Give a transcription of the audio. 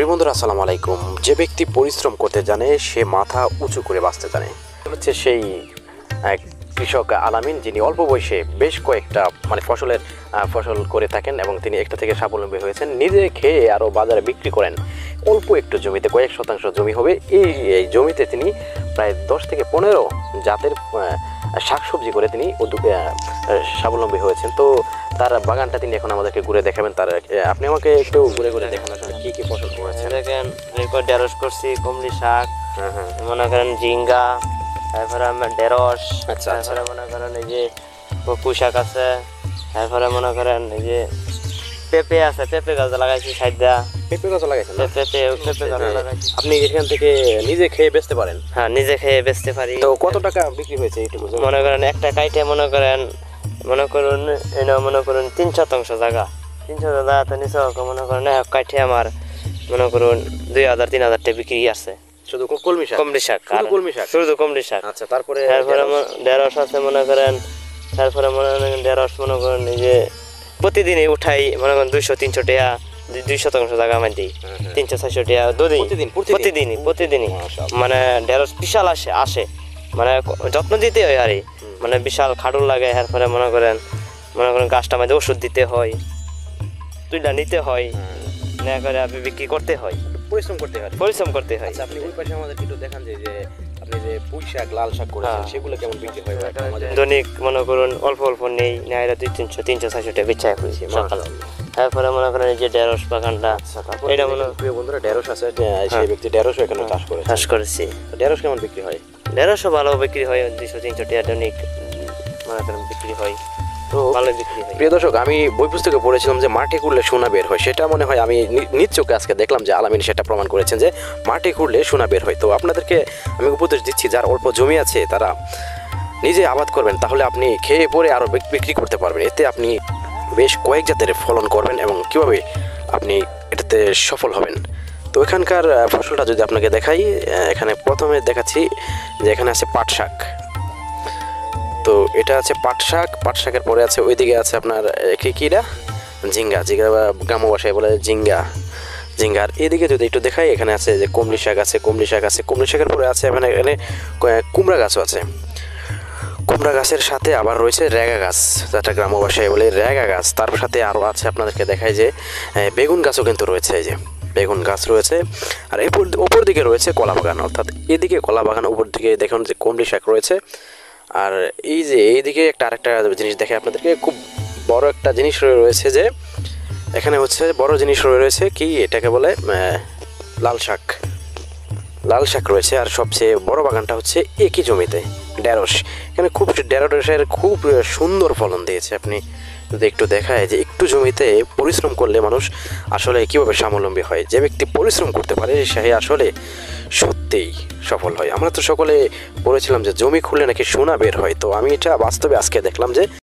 প্রিয় বন্ধুরা, আসসালামু আলাইকুম। যে ব্যক্তি পরিশ্রম করতে জানে সে মাথা উঁচু করে বাঁচতে জানে হচ্ছে সেই কৃষক আলামিন, যিনি অল্প বয়সে বেশ কয়েকটা ফসল করে থাকেন এবং তিনি একটা থেকে স্বাবলম্বী হয়েছেন। নিজে খেয়ে আরও বাজারে বিক্রি করেন। অল্প একটু জমিতে, কয়েক শতাংশ জমি হবে, এই জমিতে তিনি প্রায় 10 থেকে 15 জাতের শাকসবজি করে তিনি স্বাবলম্বী হয়েছেন। তো তার বাগানটা তিনি এখন আমাদেরকে ঘুরে দেখাবেন। আপনি আমাকে একটু ঘুরে ঘুরে দেখান আসলে কি কি ফসল করেছেন। দেখেন, ঢেঁড়স করছি, কমলি শাক, মনে করেন ঝিঙ্গা, তারপরে আমার ঢেঁড়স, তারপরে মনে করেন এই যে পুঁই শাক আছে, তারপরে মনে করেন এই যে পেঁপে আছে, পেঁপে গাছ লাগাইছি সাইডা। পেঁপে গাছ লাগাইছেন? পেঁপে গাছ লাগাইছি। আপনি এখান থেকে নিজে খেয়ে বেচতে পারেন? হ্যাঁ, নিজে খেয়ে বেচতে পারি। তো কত টাকা বিক্রি হয়েছে এইটুকু? মনে করেন একটা কাইটে মনে করুন 3 শতাংশ জায়গা, 3 শতাংশ জায়গাতে নিচে মনে করেন কাইটে আমার মনে করুন 2000-3000 টাকা বিক্রি আছে। শুধু কলমি শাক? কমলি শাক, শুধু কমলি শাক। আচ্ছা, তারপরে ঢেঁড়স আছে মনে করেন, তারপরে মনে করেন ঢেঁড়স মনে করেন এই যে প্রতিদিনই উঠাই মনে করেন 200-300 টাকা, 2 শতাংশ জায়গা আমার দিই 300-400 টাকা প্রতিদিনই। মানে ঢেঁড়স বিশাল আসে, মানে যত্ন দিতে হয় আর মানে বিশাল খাটুল লাগে। এরপরে মনে করেন গাছটা মধ্যে ওষুধ দিতে হয়, তুইলা নিতে হয়, না করে আপনি বিক্রি করতে হয়, পরিশ্রম করতে হয়। আচ্ছা, আপনি ওই পাশে আমাদের একটু দেখান যে আপনি যে পুঁই শাক, লাল শাক করেছেন, সেগুলো কেমন বিক্রি হয়? দৈনিক মনে করুন অল্প নেই, নেয় 200-300-400 টাকা বেচা করেছি সকালে। তারপরে মনে করেন এই যে ঢেঁড়স বাগানটা, এটা মনে প্রিয় বন্ধুরা ঢেঁড়স আছে, সেই ব্যক্তি ঢেঁড়সও এখানে চাষ করেছি। ঢেঁড়স কেমন বিক্রি হয়? ঢেঁড়সও ভালো বিক্রি হয়, 200-300 টাকা দৈনিক মনে করেন বিক্রি হয়। তো প্রিয় দর্শক, আমি বই পুস্তকে পড়েছিলাম যে মাটি খুঁড়লে সোনা বের হয়। সেটা মনে হয় আমি নিজ চোখে আজকে দেখলাম যে আলামিন সেটা প্রমাণ করেছেন যে মাটি খুঁড়লে সোনা বের হয়। তো আপনাদেরকে আমি উপদেশ দিচ্ছি, যার অল্প জমি আছে তারা নিজে আবাদ করবেন, তাহলে আপনি খেয়ে পরে আরও বিক্রি করতে পারবেন। এতে আপনি বেশ কয়েক জাতের ফলন করবেন এবং কীভাবে আপনি এটাতে সফল হবেন। তো এখানকার ফসলটা যদি আপনাকে দেখাই, এখানে প্রথমে দেখাচ্ছি যে এখানে আছে পাট শাক। তো এটা আছে পাট শাকের পরে আছে ওইদিকে আছে আপনার কিরা ঝিঙ্গা বা গ্রাম্য ভাষায় বলে ঝিঙ্গার। এদিকে যদি একটু দেখাই, এখানে আছে যে কমলি শাক আছে, কমলি শাকের পরে আছে এখানে কুমড়া গাছও আছে। কুমড়া গাছের সাথে আবার রয়েছে রেগা গাছ, যেটা গ্রাম্য ভাষায় বলে রেগা গাছ। তার সাথে আরও আছে, আপনাদেরকে দেখায় যে বেগুন গাছও কিন্তু রয়েছে। এই যে বেগুন গাছ রয়েছে, আর ওপর দিকে রয়েছে কলা বাগান, অর্থাৎ এদিকে কলা বাগান, উপর দিকে দেখুন যে কমলি শাক রয়েছে। আর এই যে এইদিকে আরেকটা জিনিস দেখে আপনাদেরকে, খুব বড় একটা জিনিস রয়েছে যে এখানে হচ্ছে বড় জিনিস রয়েছে কি এটাকে বলে লাল শাক রয়েছে। আর সবচেয়ে বড় বাগানটা হচ্ছে একই জমিতে ঢেঁড়স। এখানে ঢেঁড়সের খুব সুন্দর ফলন দিয়েছে। আপনি যদি একটু দেখায় যে একটু জমিতে পরিশ্রম করলে মানুষ আসলে কীভাবে স্বাবলম্বী হয়। যে ব্যক্তি পরিশ্রম করতে পারে সে আসলে সত্যিই সফল হয়। আমরা তো সকলে পড়েছিলাম যে জমি খুললে নাকি সোনা বের হয়। তো আমি এটা বাস্তবে আজকে দেখলাম যে